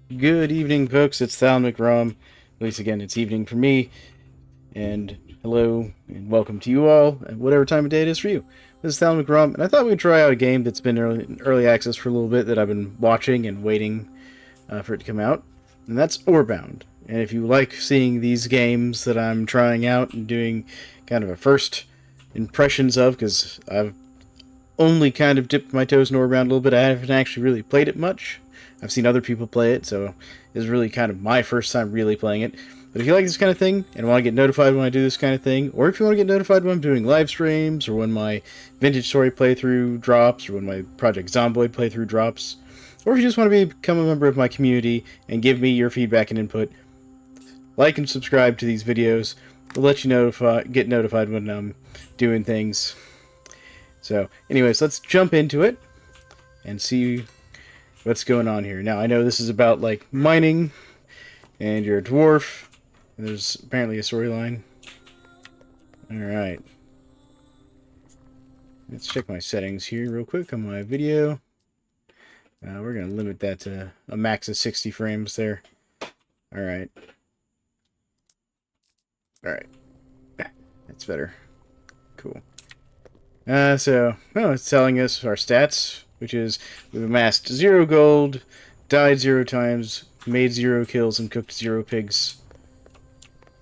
Good evening, folks. It's Thal McRom. At least, again, it's evening for me. And hello and welcome to you all, at whatever time of day it is for you. This is Thal McRom, and I thought we'd try out a game that's been in early access for a little bit that I've been watching and waiting for it to come out, and that's Orebound. And if you like seeing these games that I'm trying out and doing kind of a first impressions of, because I've only kind of dipped my toes in Orebound a little bit, I haven't actually really played it much. I've seen other people play it, so it's really kind of my first time really playing it. But if you like this kind of thing and want to get notified when I do this kind of thing, or if you want to get notified when I'm doing live streams, or when my Vintage Story playthrough drops, or when my Project Zomboid playthrough drops, or if you just want to become a member of my community and give me your feedback and input, like and subscribe to these videos. It'll let you get notified when I'm doing things. So, anyways, let's jump into it and see what's going on here. Now, I know this is about, like, mining, and you're a dwarf, and there's apparently a storyline. Alright. Let's check my settings here real quick on my video. We're going to limit that to a max of 60 frames there. Alright. Alright. That's better. Cool. It's telling us our stats, which is we've amassed 0 gold, died 0 times, made 0 kills, and cooked 0 pigs.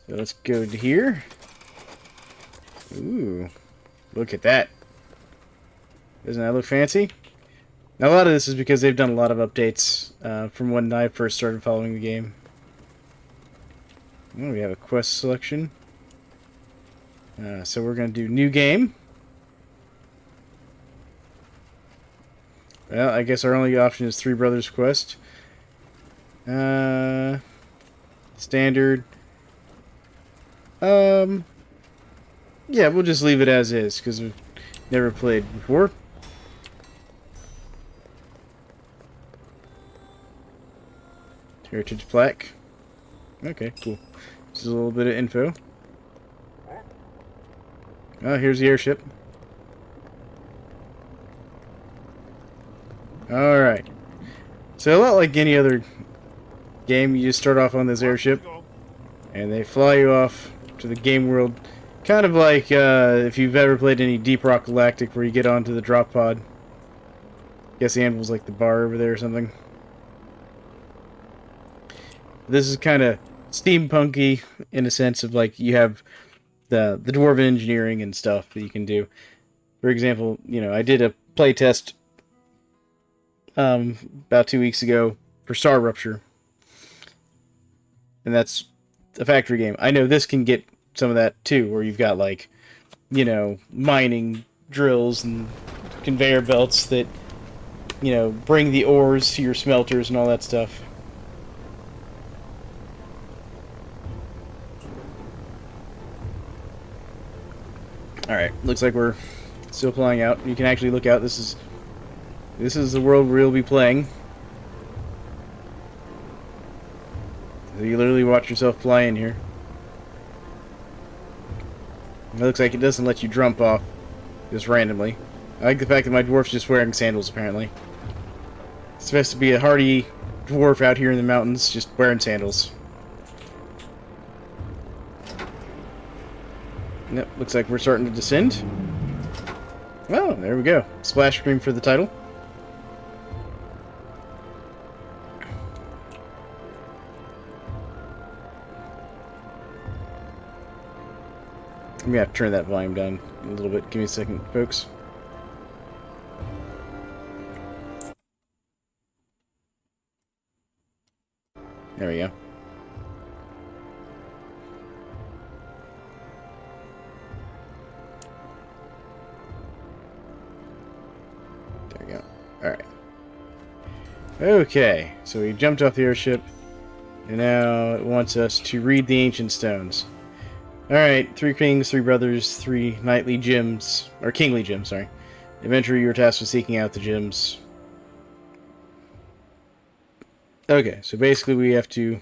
So let's go to here. Ooh, look at that. Doesn't that look fancy? Now, a lot of this is because they've done a lot of updates from when I first started following the game. Oh, we have a quest selection. So we're going to do new game. Well, I guess our only option is Three Brothers Quest. Standard. Yeah, we'll just leave it as is, because we've never played before. Heritage plaque. Okay, cool. This is a little bit of info. Oh, here's the airship. Alright. So, a lot like any other game, you just start off on this airship, and they fly you off to the game world. Kind of like if you've ever played any Deep Rock Galactic, where you get onto the drop pod. Guess the animal's like the bar over there or something. This is kind of steampunky in a sense of, like, you have the dwarven engineering and stuff that you can do. For example, I did a playtest about 2 weeks ago for Star Rupture, and that's a factory game. I know this can get some of that too, where you've got, like, mining drills and conveyor belts that bring the ores to your smelters and all that stuff. Alright, looks like we're still flying out. You can actually look out. This is the world we'll be playing. So you literally watch yourself fly in here. It looks like it doesn't let you jump off just randomly. I like the fact that my dwarf's just wearing sandals, apparently. It's supposed to be a hardy dwarf out here in the mountains, just wearing sandals. Yep, looks like we're starting to descend. Oh, there we go. Splash screen for the title. I'm gonna have to turn that volume down a little bit. Give me a second, folks. There we go. There we go. Alright. Okay, so we jumped off the airship, and now it wants us to read the ancient stones. Alright, 3 kings, 3 brothers, 3 knightly gems, or kingly gems, sorry. Adventurer, you were tasked with seeking out the gems. Okay, so basically we have to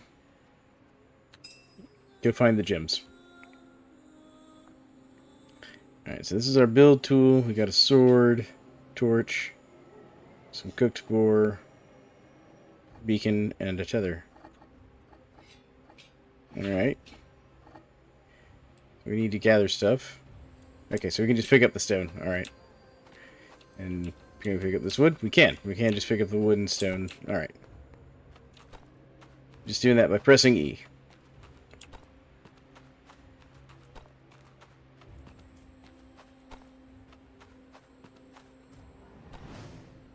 go find the gems. Alright, so this is our build tool. We got a sword, torch, some cooked boar, beacon, and a tether. Alright. We need to gather stuff. Okay, so we can just pick up the stone. Alright. And can we pick up this wood? We can. We can just pick up the wood and stone. Alright. Just doing that by pressing E.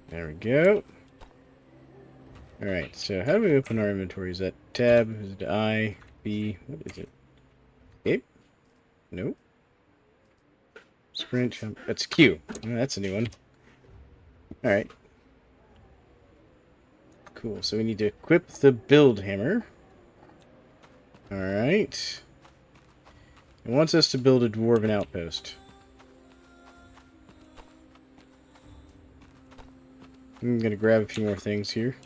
There we go. Alright, so how do we open our inventory? Is that tab? Is it I? B? What is it? Escape? Nope. Sprint. Jump. That's Q. Oh, that's a new one. Alright. Cool, so we need to equip the build hammer. Alright. It wants us to build a dwarven outpost. I'm going to grab a few more things here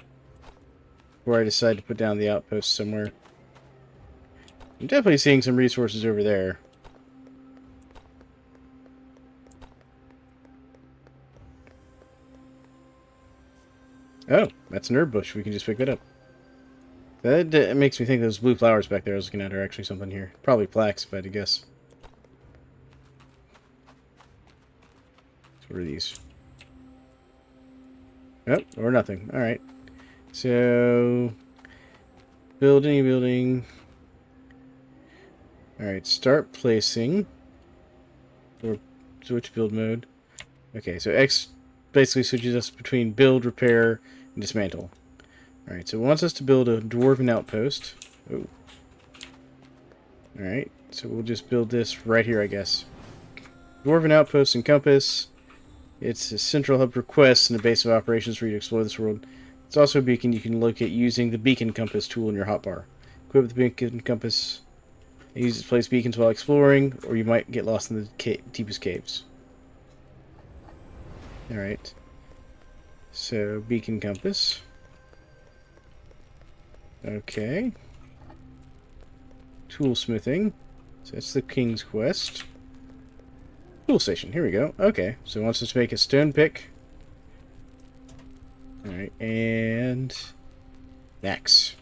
before I decide to put down the outpost somewhere. I'm definitely seeing some resources over there. Oh, that's an herb bush. We can just pick that up. That makes me think those blue flowers back there I was looking at are actually something here. Probably plaques, if I had to guess. So what are these? Oh, or nothing. Alright. So, building. Alright, start placing. Or switch build mode. Okay, so X basically switches us between build, repair, and dismantle. Alright, so it wants us to build a dwarven outpost. Oh. Alright, so we'll just build this right here, I guess. Dwarven outpost and compass. It's a central hub for quests and a base of operations for you to explore this world. It's also a beacon you can locate using the beacon compass tool in your hotbar. Equip the beacon compass. Use it to place beacons while exploring, or you might get lost in the deepest caves. Alright. So, beacon compass. Okay. Toolsmithing. So that's the King's Quest. Tool station. Here we go. Okay. So it wants us to make a stone pick. Alright. And axe.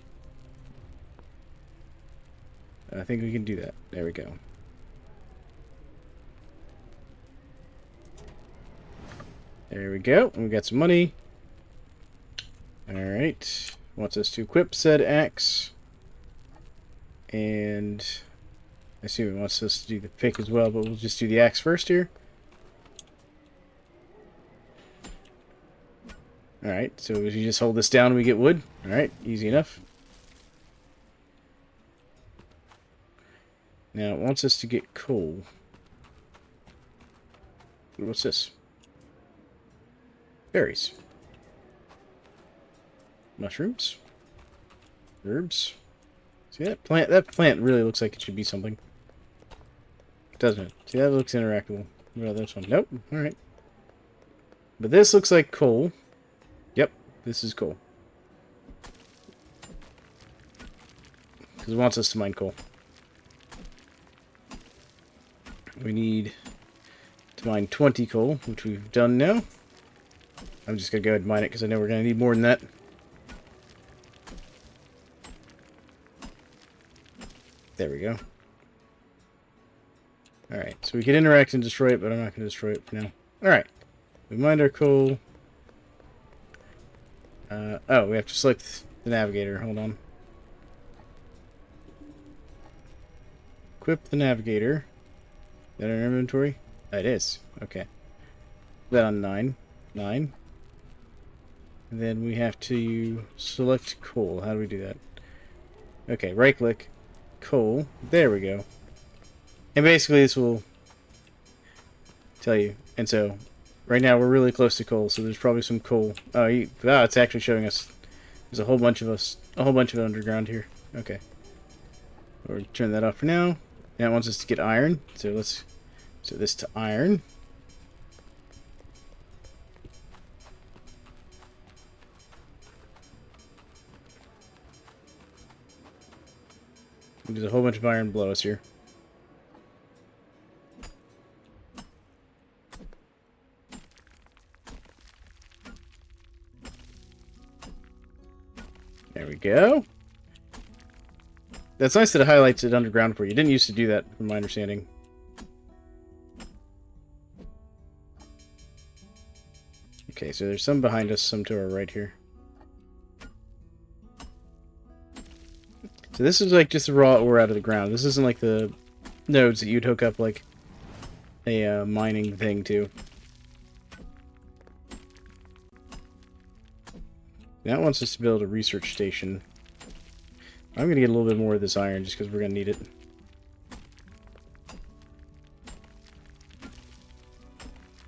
I think we can do that. There we go. There we go. And we got some money. Alright. Wants us to equip said axe. And I assume it wants us to do the pick as well, but we'll just do the axe first here. Alright, so if you just hold this down, we get wood. Alright, easy enough. Now it wants us to get coal. What's this? Berries. Mushrooms. Herbs. See that plant? That plant really looks like it should be something. Doesn't it? See, that looks interactable. What about this one? Nope. Alright. But this looks like coal. Yep, this is coal. Because it wants us to mine coal. We need to mine 20 coal, which we've done now. I'm just going to go ahead and mine it because I know we're going to need more than that. There we go. Alright, so we can interact and destroy it, but I'm not going to destroy it for now. Alright, we mined our coal. Oh, we have to select the navigator. Hold on. Equip the navigator. Is that our inventory? It is. Okay. Put that on 9. 9. And then we have to select coal. How do we do that? Okay, right click. Coal. There we go. And basically this will tell you. And so, right now we're really close to coal, so there's probably some coal. Oh, it's actually showing us there's a whole bunch of it underground here. Okay. We'll turn that off for now. Now it wants us to get iron, so let's set this to iron. There's a whole bunch of iron below us here. we go. That's nice that it highlights it underground for you. It didn't used to do that, from my understanding. Okay, so there's some behind us, some to our right here. So this is like just the raw ore out of the ground. This isn't like the nodes that you'd hook up like a mining thing to. Now it wants us to build a research station. I'm going to get a little bit more of this iron just because we're going to need it.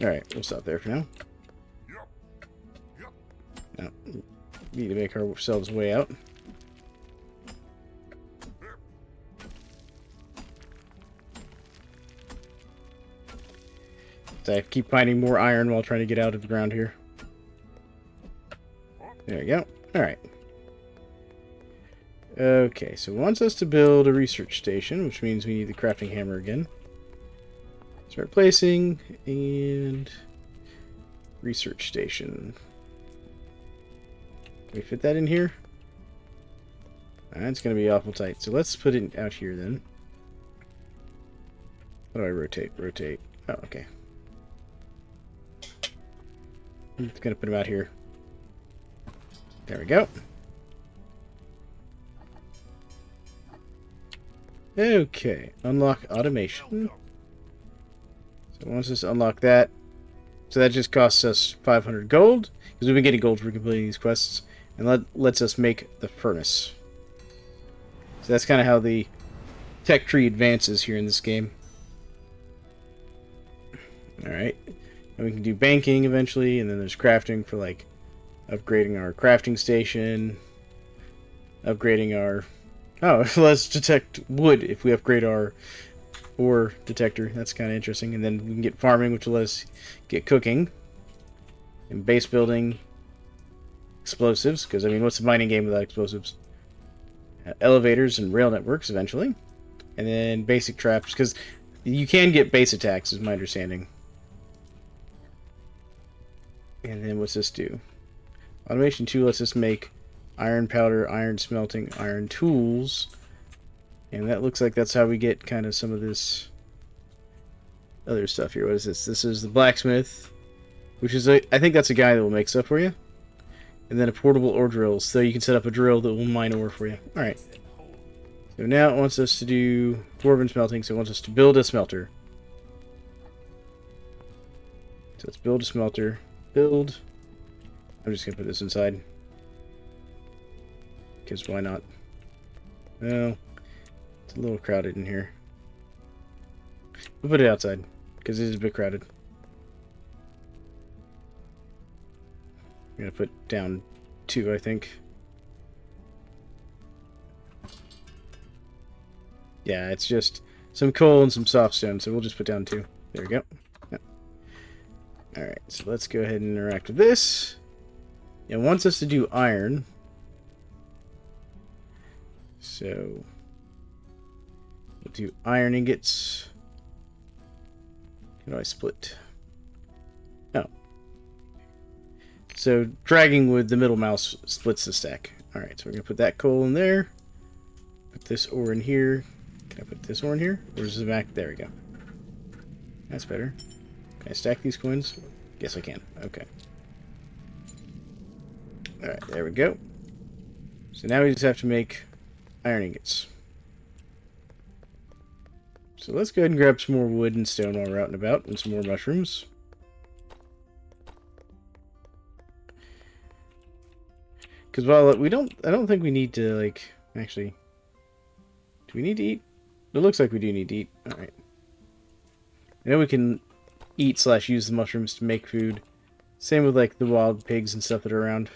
Alright, we'll stop there for now. Now, we need to make ourselves way out. So I keep finding more iron while trying to get out of the ground here. There we go. Alright. Okay, so it wants us to build a research station, which means we need the crafting hammer again. Start placing, and research station. Can we fit that in here? It's going to be awful tight, so let's put it out here then. How do I rotate? Rotate. Oh, okay. I'm just going to put him out here. There we go. Okay, unlock automation. So it wants us to unlock that. So that just costs us 500 gold, because we've been getting gold for completing these quests, and lets us make the furnace. So that's kind of how the tech tree advances here in this game. Alright, and we can do banking eventually, and then there's crafting for like upgrading our crafting station, upgrading our... Oh, let's detect wood if we upgrade our ore detector. That's kind of interesting. And then we can get farming, which will let us get cooking. And base building. Explosives, because, I mean, what's a mining game without explosives? Elevators and rail networks, eventually. And then basic traps, because you can get base attacks, is my understanding. And then what's this do? Automation 2 lets us make iron powder, iron smelting, iron tools. And that looks like that's how we get kind of some of this other stuff here. What is this? This is the blacksmith, which is, I think that's a guy that will make stuff for you. And then a portable ore drill, so you can set up a drill that will mine ore for you. Alright. So now it wants us to do dwarven smelting, so it wants us to build a smelter. So let's build a smelter. Build. I'm just going to put this inside. Because why not? Well, it's a little crowded in here. We'll put it outside, because it is a bit crowded. I'm going to put down 2, I think. Yeah, it's just some coal and some soft stone, so we'll just put down 2. There we go. Yep. Alright, so let's go ahead and interact with this. It wants us to do iron. So, we'll do iron ingots. How do I split? Oh. So, dragging with the middle mouse splits the stack. Alright, so we're going to put that coal in there. Put this ore in here. Can I put this ore in here? Or is it back? There we go. That's better. Can I stack these coins? Yes, I can. Okay. Alright, there we go. So now we just have to make iron ingots. So let's go ahead and grab some more wood and stone while we're out and about, and some more mushrooms. Because while I don't think we need to, like, actually, do we need to eat? It looks like we do need to eat. Alright. I know we can eat / use the mushrooms to make food. Same with, like, the wild pigs and stuff that are around.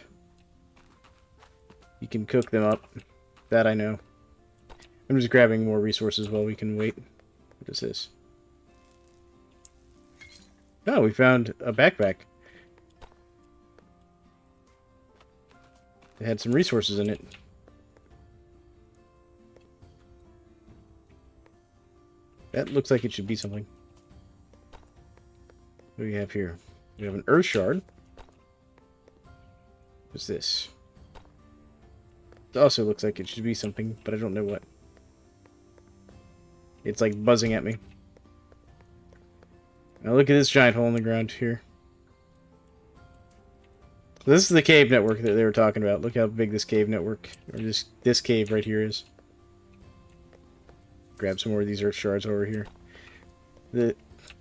You can cook them up. That I know. I'm just grabbing more resources while we can wait. What is this? Oh, we found a backpack. It had some resources in it. That looks like it should be something. What do we have here? We have an earth shard. What's this? It also looks like it should be something, but I don't know what. It's like buzzing at me. Now look at this giant hole in the ground here. This is the cave network that they were talking about. Look how big this cave network, or this cave right here is. Grab some more of these earth shards over here.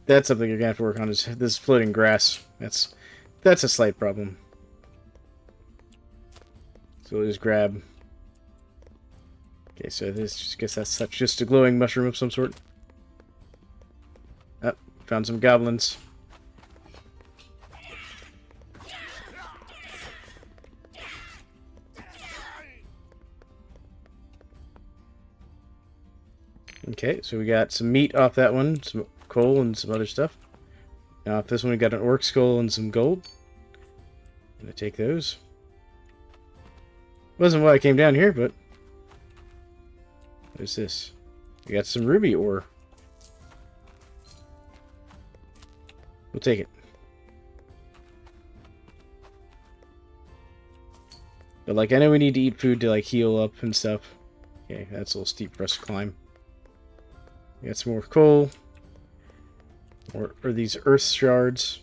That's something you're gonna have to work on, is this floating grass. That's a slight problem. So we'll just grab. Okay, so this, I guess that's just a glowing mushroom of some sort. Oh, found some goblins. Okay, so we got some meat off that one, some coal and some other stuff. Now off this one we got an orc skull and some gold. I'm gonna take those. Wasn't why I came down here, but what is this? We got some ruby ore. We'll take it. But like, I know we need to eat food to like heal up and stuff. Okay, that's a little steep for us to climb. We got some more coal. Or these earth shards,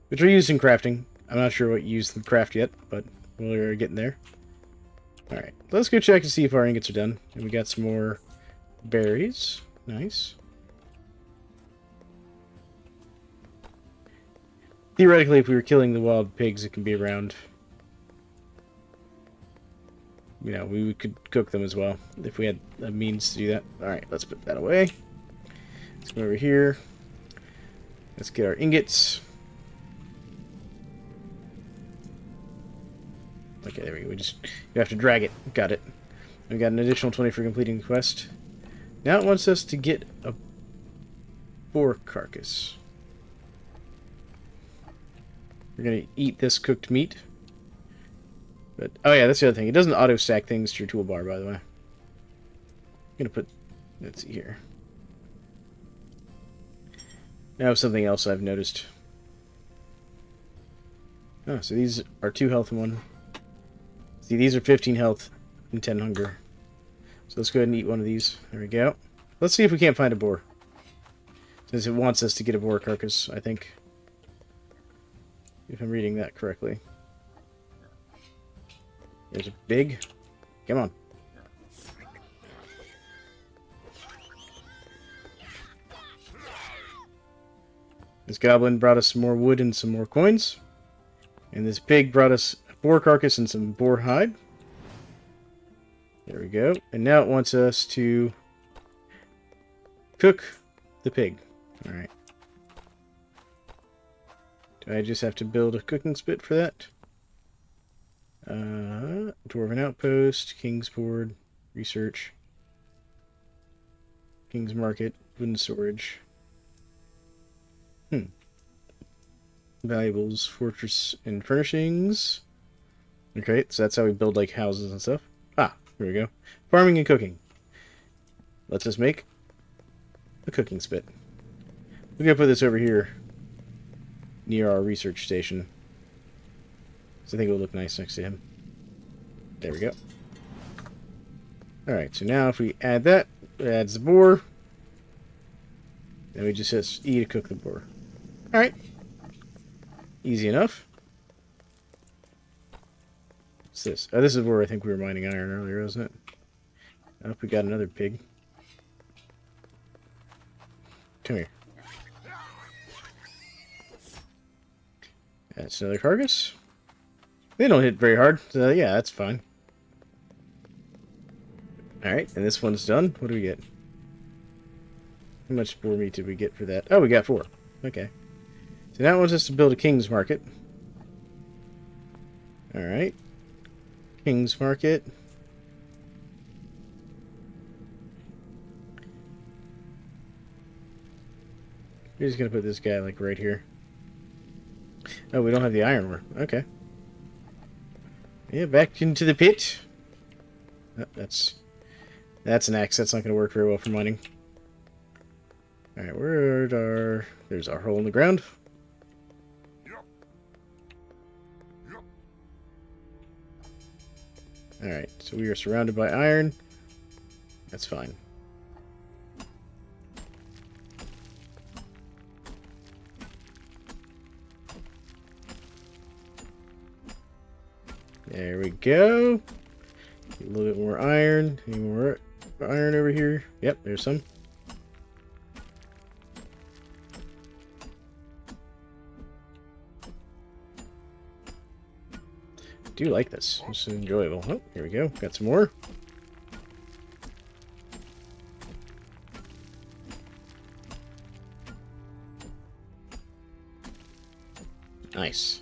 which are used in crafting. I'm not sure what you use them to craft yet, but we're getting there. Alright, let's go check to see if our ingots are done. And we got some more berries. Nice. Theoretically, if we were killing the wild pigs, it can be around. You know, we could cook them as well, if we had a means to do that. Alright, let's put that away. Let's go over here. Let's get our ingots. Okay, there we go. You have to drag it. Got it. We got an additional 20 for completing the quest. Now it wants us to get a boar carcass. We're gonna eat this cooked meat. But oh yeah, that's the other thing. It doesn't auto stack things to your toolbar, by the way. I'm gonna put. Let's see here. Now something else I've noticed. Oh, so these are 2 health and 1. See, these are 15 health and 10 hunger. So let's go ahead and eat one of these. There we go. Let's see if we can't find a boar. Since it wants us to get a boar carcass, I think. If I'm reading that correctly. There's a big. Come on. This goblin brought us some more wood and some more coins. And this pig brought us a boar carcass and some boar hide. There we go. And now it wants us to cook the pig. Alright. Do I just have to build a cooking spit for that? Dwarven Outpost, King's Board, Research, King's Market, Wooden Storage. Valuables, Fortress, and Furnishings. Okay, so that's how we build, like, houses and stuff. Ah, here we go. Farming and cooking. Let's just make a cooking spit. We're gonna put this over here near our research station. So I think it will look nice next to him. There we go. Alright, so now if we add that, it adds the boar. Then we just hit E to cook the boar. Alright. Easy enough. What's this? Oh, this is where I think we were mining iron earlier, wasn't it? I hope we got another pig. Come here. That's another carcass. They don't hit very hard, so yeah, that's fine. Alright, and this one's done. What do we get? How much boar meat did we get for that? Oh, we got 4. Okay. So now it wants us to build a King's Market. Alright. King's Market. We're just gonna put this guy, like, right here. Oh, we don't have the iron ore. Okay. Yeah, back into the pit. Oh, that's an axe. That's not gonna work very well for mining. Alright, there's our hole in the ground. Alright, So we are surrounded by iron. That's fine. There we go. Get a little bit more iron. Any more iron over here? Yep, there's some. I do like this. This is enjoyable. Oh, here we go. Got some more. Nice.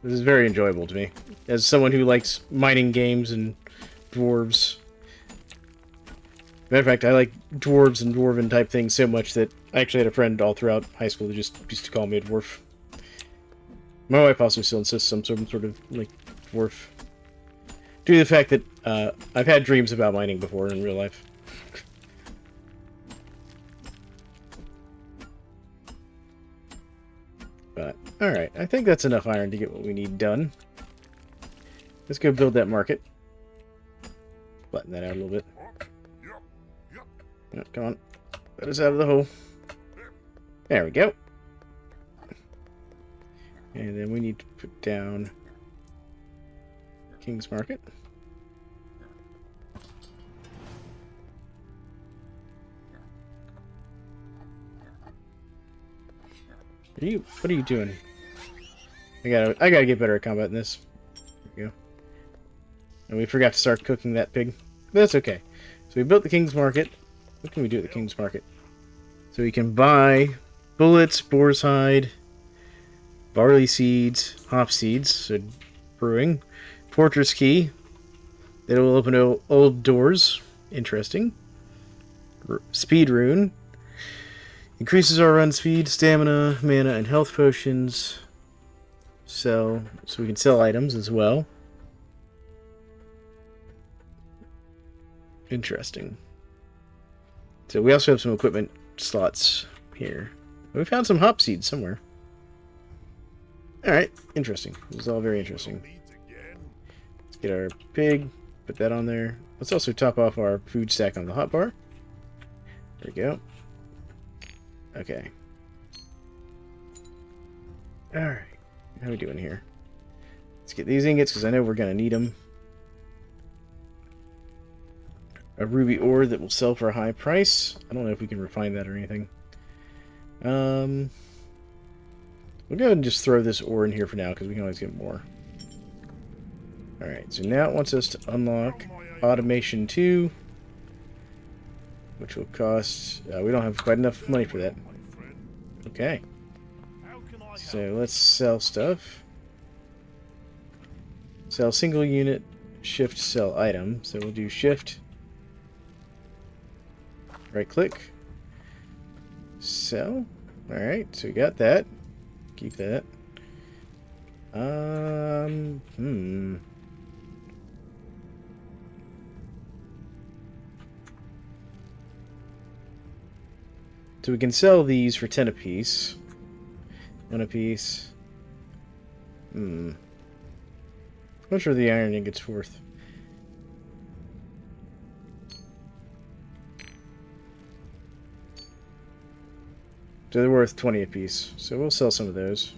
This is very enjoyable to me. As someone who likes mining games and dwarves. Matter of fact, I like dwarves and dwarven type things so much that I actually had a friend all throughout high school who just used to call me a dwarf. My wife also still insists I'm some sort of, like, dwarf. Due to the fact that I've had dreams about mining before in real life. But, alright, I think that's enough iron to get what we need done. Let's go build that market. Flatten that out a little bit. Oh, come on. Let us out of the hole. There we go. And then we need to put down King's Market. What are you doing? I gotta get better at combat in this. There we go. And we forgot to start cooking that pig. But that's okay. So we built the King's Market. What can we do at the King's Market? So we can buy bullets, boar's hide, barley seeds, hop seeds, so brewing, fortress key. That will open old doors. Interesting. Speed rune. Increases our run speed, stamina, mana, and health potions. So we can sell items as well. Interesting. So we also have some equipment slots here. We found some hop seeds somewhere. Alright, interesting. This is all very interesting. Let's get our pig, put that on there. Let's also top off our food stack on the hotbar. There we go. Okay. Alright. How are we doing here? Let's get these ingots because I know we're going to need them. A ruby ore that will sell for a high price. I don't know if we can refine that or anything. We'll go ahead and just throw this ore in here for now because we can always get more. Alright, so now it wants us to unlock Automation 2. Which will cost... we don't have quite enough money for that. Okay. So let's sell stuff. Sell single unit, shift, sell item. So we'll do shift. Right click. Sell. Alright, so we got that. Keep that. So we can sell these for 10 apiece. 1 apiece. How much are the iron ingots worth? So they're worth 20 apiece. So we'll sell some of those.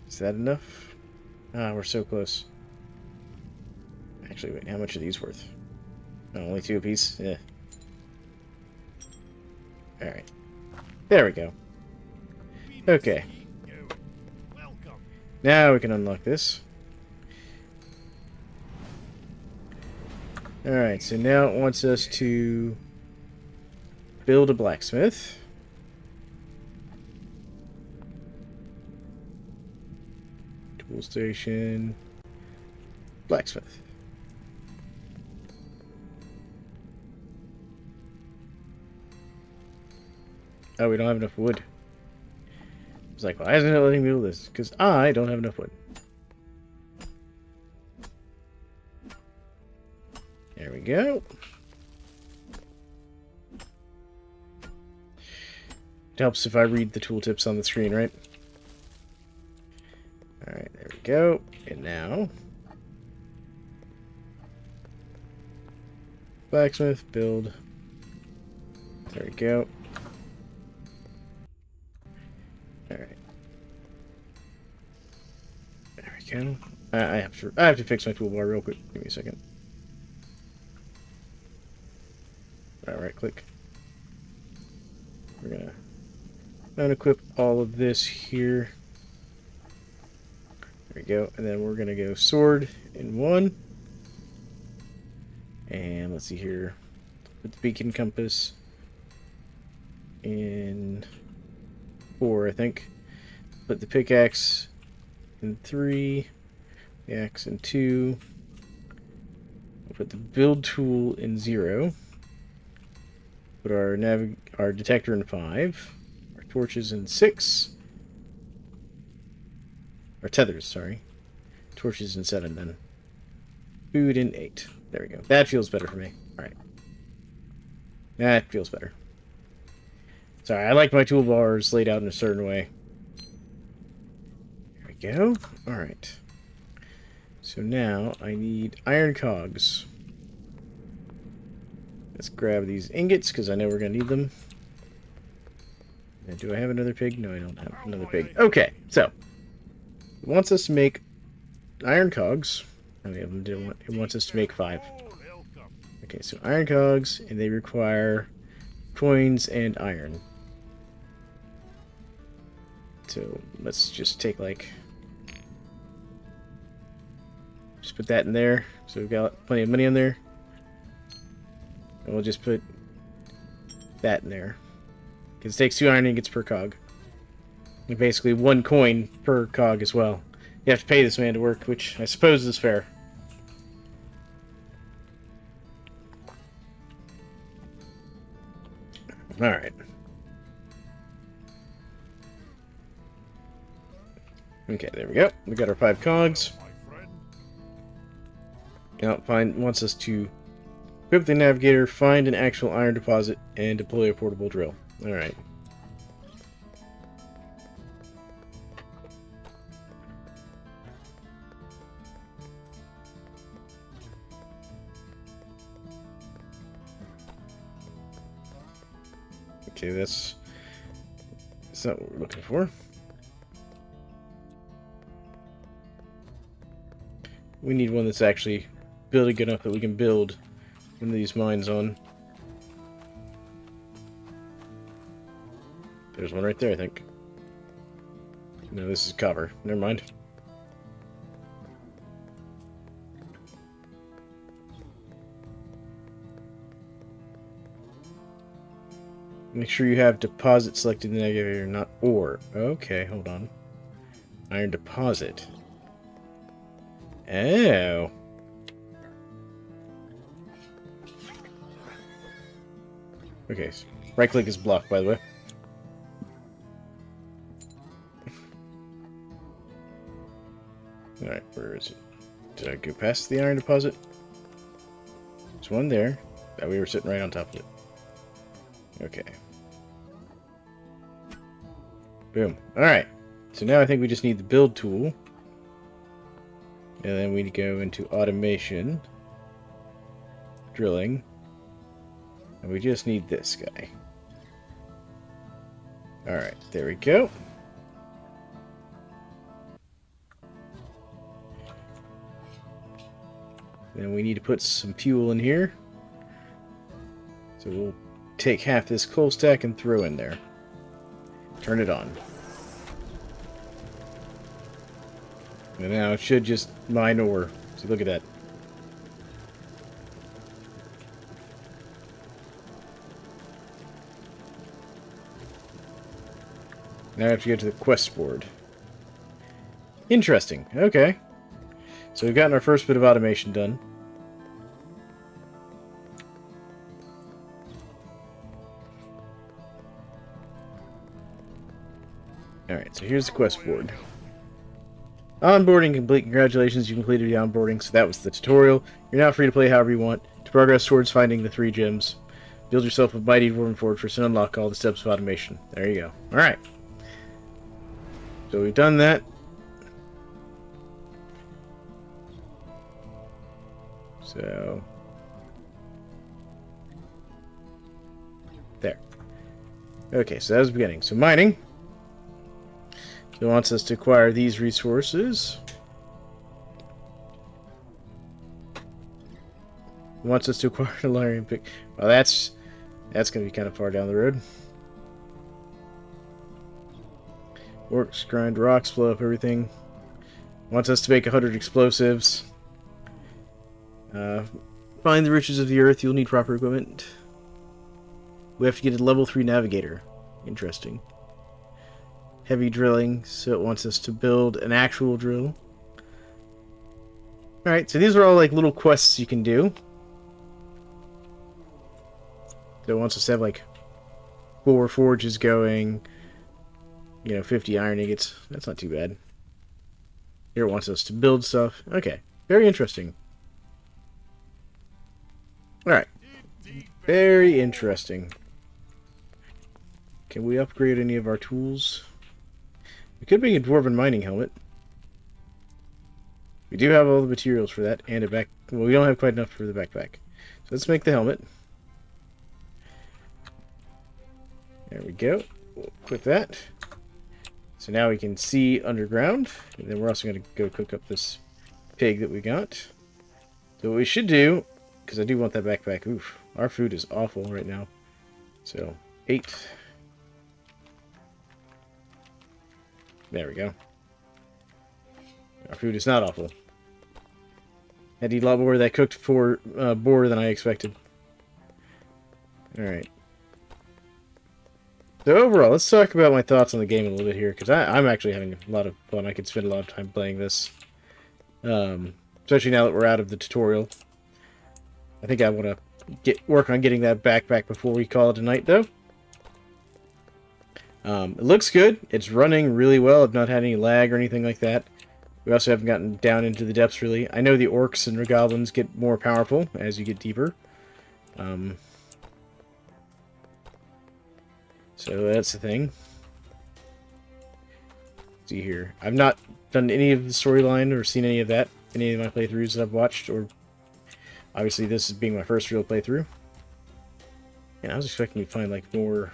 Is that enough? Ah, we're so close. Actually, wait, how much are these worth? Oh, only 2 apiece? Yeah. Alright. There we go. Okay. Now we can unlock this. Alright, so now it wants us to build a blacksmith. Tool station. Blacksmith. Oh, we don't have enough wood. I was like, why isn't it letting me build this? Because I don't have enough wood. There we go. It helps if I read the tooltips on the screen, right? Alright, there we go. And now, blacksmith, build. There we go. Alright. There we go. I have to fix my toolbar real quick. Give me a second. Right click. We're gonna unequip all of this here. There we go. And then we're gonna go sword in 1. And let's see here. Put the beacon compass in 4, I think. Put the pickaxe in 3. The axe in 2. Put the build tool in 0. Put our detector in 5. Our torches in 6. Our tethers, sorry. Torches in 7 then. Food in 8. There we go. That feels better for me. Alright. That feels better. Sorry, I like my toolbars laid out in a certain way. There we go. Alright. So now I need iron cogs. Let's grab these ingots because I know we're going to need them. And do I have another pig? No, I don't have another pig. Okay, so it wants us to make iron cogs. How many of them do it want? It wants us to make 5. Okay, so iron cogs, and they require coins and iron. So let's just take just put that in there. So we've got plenty of money in there. And we'll just put that in there. Because it takes 2 iron ingots per cog. And basically 1 coin per cog as well. You have to pay this man to work, which I suppose is fair. Alright. Okay, there we go. We got our 5 cogs. Now, wants us to equip the navigator, find an actual iron deposit, and deploy a portable drill. Alright. Okay, that's not what we're looking for. We need one that's actually building good enough that we can build one of these mines on. There's one right there, I think. No, this is copper. Never mind. Make sure you have deposit selected in the navigator, not ore. Okay, hold on. Iron deposit. Oh. Okay, so right click is blocked, by the way. Alright, where is it? Did I go past the iron deposit? There's one there. That we were sitting right on top of it. Okay. Boom. Alright. So now I think we just need the build tool. And then we go into automation. Drilling. And we just need this guy. Alright, there we go. Then we need to put some fuel in here. So we'll take half this coal stack and throw in there. Turn it on. And now it should just mine ore. So look at that. Now I have to go to the quest board. Interesting. Okay. So we've gotten our first bit of automation done. Alright, so here's the quest board. Onboarding complete. Congratulations, you completed the onboarding. So that was the tutorial. You're now free to play however you want. To progress towards finding the 3 gems, build yourself a mighty dwarven fortress and unlock all the steps of automation. There you go. Alright. So we've done that. So There. Okay, so that was the beginning. So mining. So it wants us to acquire these resources. It wants us to acquire a Larian pick. Well, that's going to be kind of far down the road. Orcs grind rocks, blow up everything. Wants us to make 100 explosives. Find the riches of the earth. You'll need proper equipment. We have to get a level 3 navigator. Interesting. Heavy drilling, so it wants us to build an actual drill. Alright, so these are all like little quests you can do. So it wants us to have like 4 forges going. 50 iron ingots. That's not too bad. Here it wants us to build stuff. Okay, very interesting. Alright. Very interesting. Can we upgrade any of our tools? We could make a dwarven mining helmet. We do have all the materials for that, and a back... Well, we don't have quite enough for the backpack. So let's make the helmet. There we go. We'll equip that. So now we can see underground. And then we're also going to go cook up this pig that we got. So what we should do, because I do want that backpack. Oof, our food is awful right now. So, 8. There we go. Our food is not awful. Had to eat a lot more of that cooked for boar than I expected. Alright. So overall, let's talk about my thoughts on the game a little bit here, because I'm actually having a lot of fun. I could spend a lot of time playing this. Especially now that we're out of the tutorial. I think I want to work on getting that backpack before we call it a night, though. It looks good. It's running really well. I've not had any lag or anything like that. We also haven't gotten down into the depths, really. I know the orcs and the goblins get more powerful as you get deeper. So that's the thing. Let's see here. I've not done any of the storyline or seen any of that. Any of my playthroughs that I've watched, or obviously this is being my first real playthrough. And I was expecting to find like more...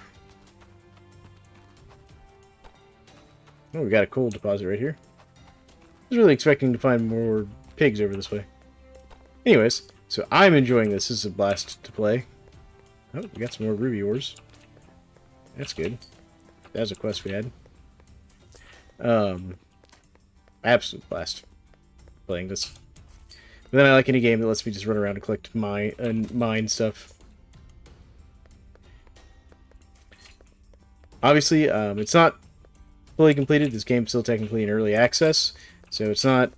Oh, we got a coal deposit right here. I was really expecting to find more pigs over this way. Anyways, so I'm enjoying this. This is a blast to play. Oh, we got some more ruby ores. That's good. That was a quest we had. Absolute blast playing this. But then I like any game that lets me just run around and collect mine stuff. Obviously, it's not fully completed. This game's still technically in early access, so it's not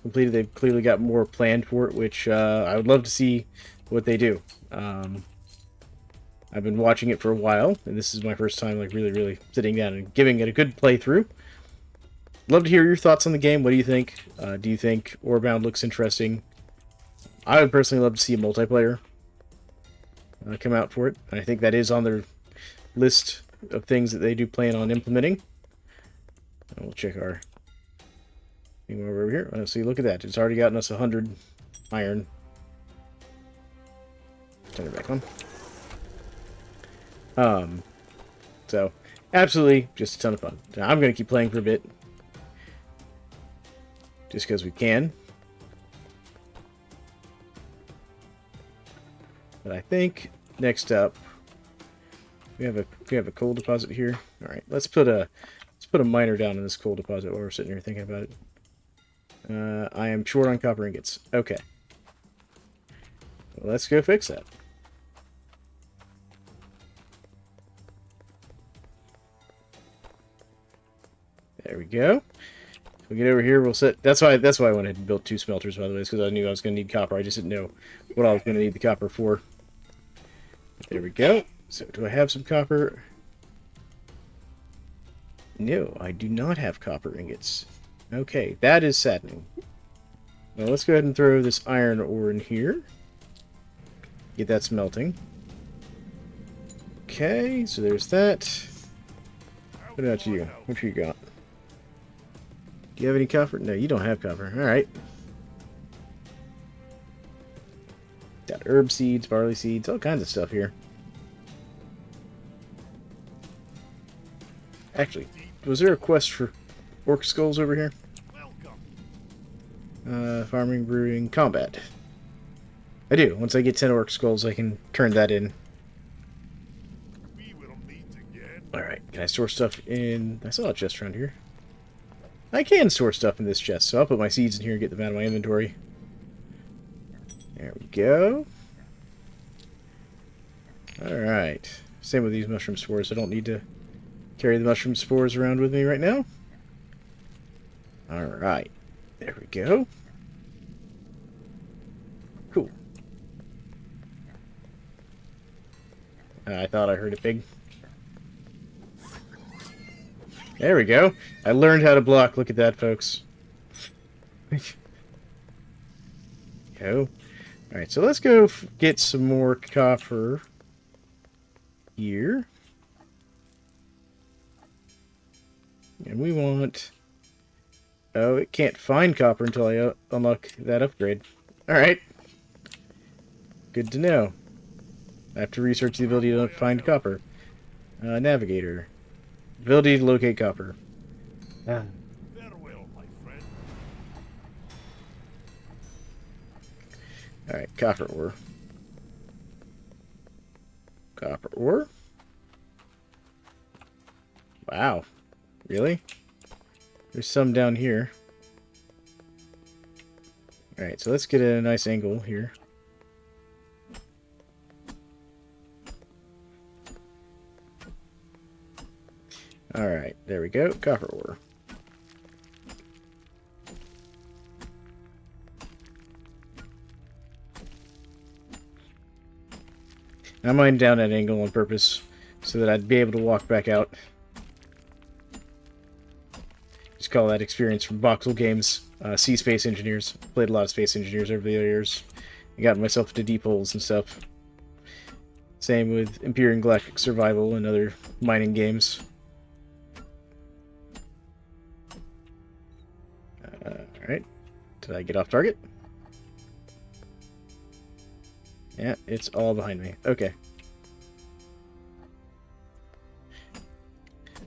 completed. They've clearly got more planned for it, which I would love to see what they do. I've been watching it for a while, and this is my first time like really sitting down and giving it a good playthrough. Love to hear your thoughts on the game. What do you think? Do you think Orebound looks interesting? I would personally love to see a multiplayer come out for it. And I think that is on their list of things that they do plan on implementing. And we'll check our thing over here. Let's see, look at that. It's already gotten us 100 iron. Turn it back on. So, absolutely, just a ton of fun. Now, I'm going to keep playing for a bit. Just because we can. But I think, next up, we have a coal deposit here. Alright, let's put a miner down in this coal deposit while we're sitting here thinking about it. I am short on copper ingots. Okay. Well, let's go fix that. There we go. We'll get over here. We'll set. That's why I went ahead and built 2 smelters, by the way, because I knew I was going to need copper. I just didn't know what I was going to need the copper for. There we go. So, do I have some copper? No, I do not have copper ingots. Okay, that is saddening. Well, let's go ahead and throw this iron ore in here. Get that smelting. Okay, so there's that. What about you? What you got? Do you have any copper? No, you don't have copper. Alright. Got herb seeds, barley seeds, all kinds of stuff here. Actually, was there a quest for orc skulls over here? Farming, brewing, combat. I do. Once I get 10 orc skulls, I can turn that in. Alright, can I store stuff in... I saw a chest around here. I can store stuff in this chest, so I'll put my seeds in here and get them out of my inventory. There we go. Alright. Same with these mushroom spores. I don't need to carry the mushroom spores around with me right now. Alright. There we go. Cool. I thought I heard a pig. There we go. I learned how to block. Look at that, folks. Go. Alright, so let's go get some more copper here. And we want... Oh, it can't find copper until I unlock that upgrade. Alright. Good to know. I have to research the ability to find copper. Navigator. Ability to locate copper. Ah. Alright, copper ore. Copper ore? Wow. Really? There's some down here. Alright, so let's get a nice angle here. Alright, there we go. Copper ore. I mined down that angle on purpose so that I'd be able to walk back out. Just call that experience from voxel games. See Space Engineers. Played a lot of Space Engineers over the years. I got myself into deep holes and stuff. Same with Empyrean Galactic Survival and other mining games. Alright. Did I get off target? Yeah, it's all behind me. Okay.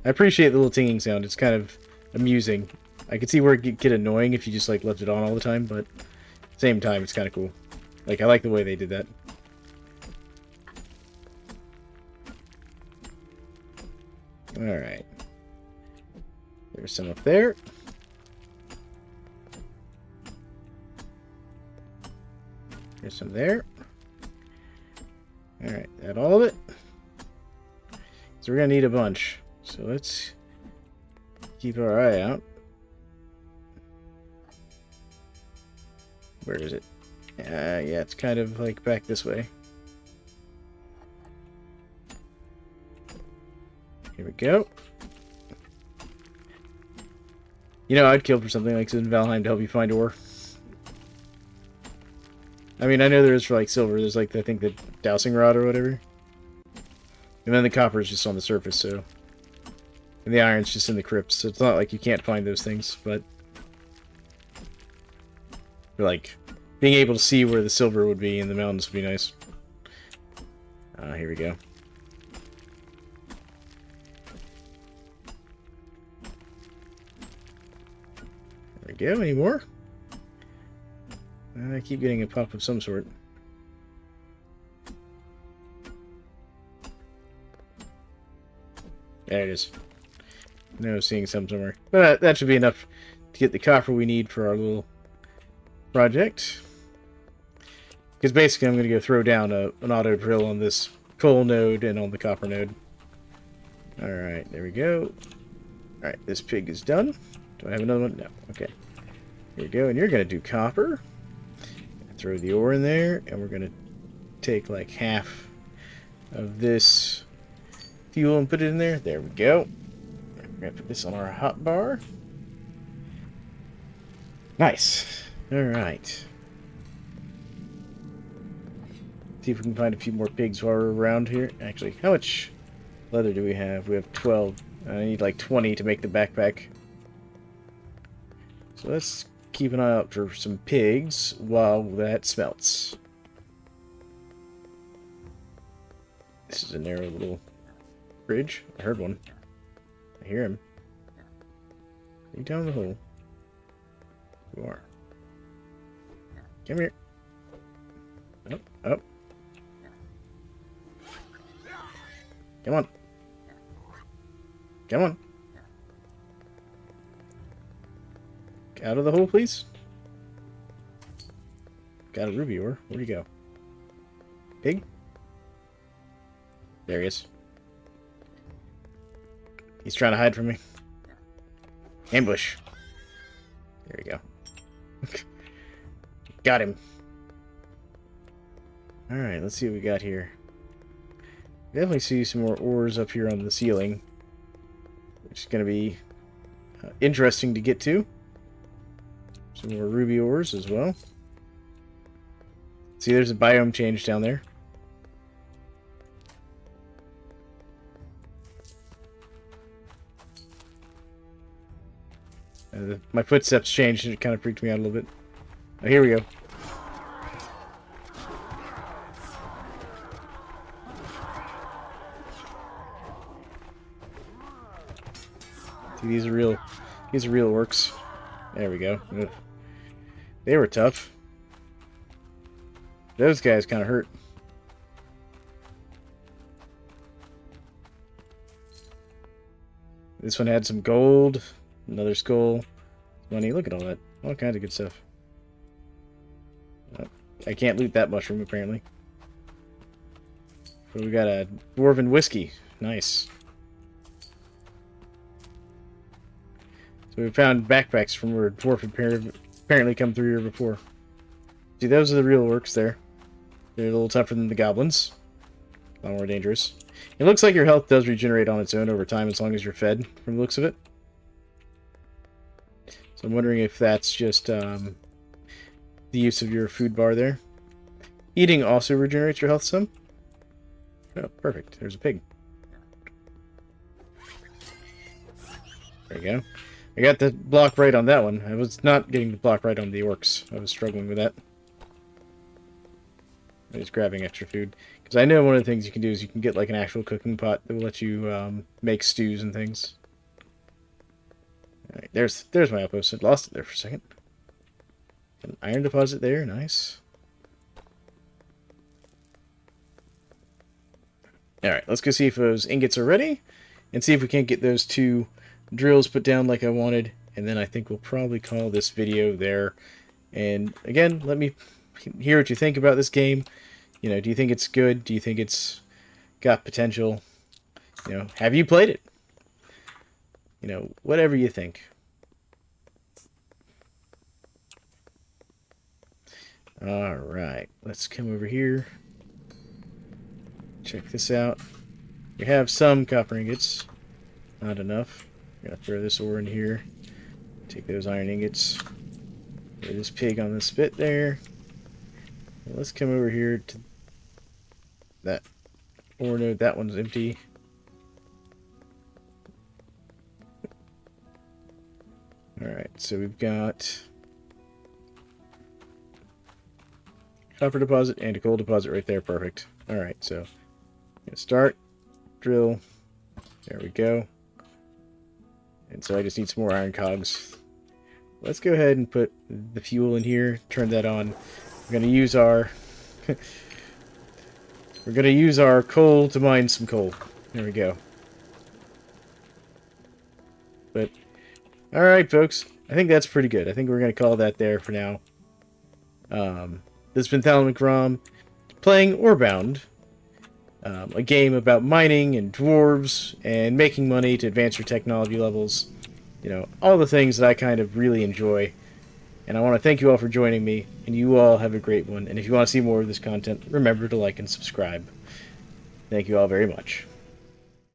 I appreciate the little tinging sound. It's kind of amusing. I could see where it could get annoying if you just like left it on all the time, but at the same time, it's kind of cool. Like, I like the way they did that. Alright. There's some up there. There's some there. Alright, that all of it? So we're going to need a bunch. So let's keep our eye out. Where is it? Yeah, it's kind of like back this way. Here we go. You know, I'd kill for something like this in Valheim to help you find ore. I mean, I know there is for like silver. There's like, I think, the dowsing rod or whatever. And then the copper is just on the surface, so... And the iron's just in the crypts, so it's not like you can't find those things, but... like, being able to see where the silver would be in the mountains would be nice. Here we go. There we go. Any more? I keep getting a pop of some sort. There it is. No, seeing some somewhere. But that should be enough to get the copper we need for our little project. Because basically I'm going to go throw down an auto drill on this coal node and on the copper node. Alright, there we go. Alright, this pig is done. Do I have another one? No. Okay. Here we go, and you're going to do copper. Throw the ore in there, and we're going to take like half of this fuel and put it in there. There we go. We're going to put this on our hot bar. Nice. Alright. See if we can find a few more pigs while we're around here. Actually, how much leather do we have? We have 12. I need like 20 to make the backpack. So let's keep an eye out for some pigs while that smelts. This is a narrow little bridge. I heard one. I hear him. Are you down the hole? You are. Come here. Up, up. Come on. Come on. Out of the hole, please. Got a ruby ore. Where'd he go? Pig? There he is. He's trying to hide from me. Ambush. There we go. Got him. Alright, let's see what we got here. Definitely see some more ores up here on the ceiling, which is going to be interesting to get to. Some more ruby ores as well. See, there's a biome change down there. My footsteps changed and it kind of freaked me out a little bit. Oh, here we go. See, these are real orcs. There we go. Ugh. They were tough. Those guys kind of hurt. This one had some gold, another skull, money. Look at all that. All kinds of good stuff. Oh, I can't loot that mushroom, apparently. But we got a dwarven whiskey. Nice. So we found backpacks from where dwarf apparently come through here before. See, those are the real orcs there. They're a little tougher than the goblins. A lot more dangerous. It looks like your health does regenerate on its own over time as long as you're fed, from the looks of it. So I'm wondering if that's just the use of your food bar there. Eating also regenerates your health some. Oh, perfect. There's a pig. There you go. I got the block right on that one. I was not getting the block right on the orcs. I was struggling with that. I'm just grabbing extra food. Because I know one of the things you can do is you can get like an actual cooking pot that will let you make stews and things. Alright, there's my outpost. I lost it there for a second. An iron deposit there, nice. Alright, let's go see if those ingots are ready. And see if we can't get those 2 drills put down like I wanted. And then I think we'll probably call this video there. And again, let me hear what you think about this game. You know, do you think it's good? Do you think it's got potential? You know, have you played it? You know, whatever you think. Alright, let's come over here. Check this out. We have some copper ingots. Not enough. I'm gonna throw this ore in here. Take those iron ingots. Throw this pig on the spit there. Let's come over here to that ore node. That one's empty. Alright, so we've got copper deposit and a gold deposit right there. Perfect. Alright, so start, drill. There we go. And so I just need some more iron cogs. Let's go ahead and put the fuel in here. Turn that on. We're going to use our we're going to use our coal to mine some coal. There we go. But alright, folks. I think that's pretty good. I think we're going to call that there for now. This has been ThalenMcRom playing Orebound. A game about mining and dwarves and making money to advance your technology levels. You know, all the things that I kind of really enjoy. And I want to thank you all for joining me, and you all have a great one. And if you want to see more of this content, remember to like and subscribe. Thank you all very much.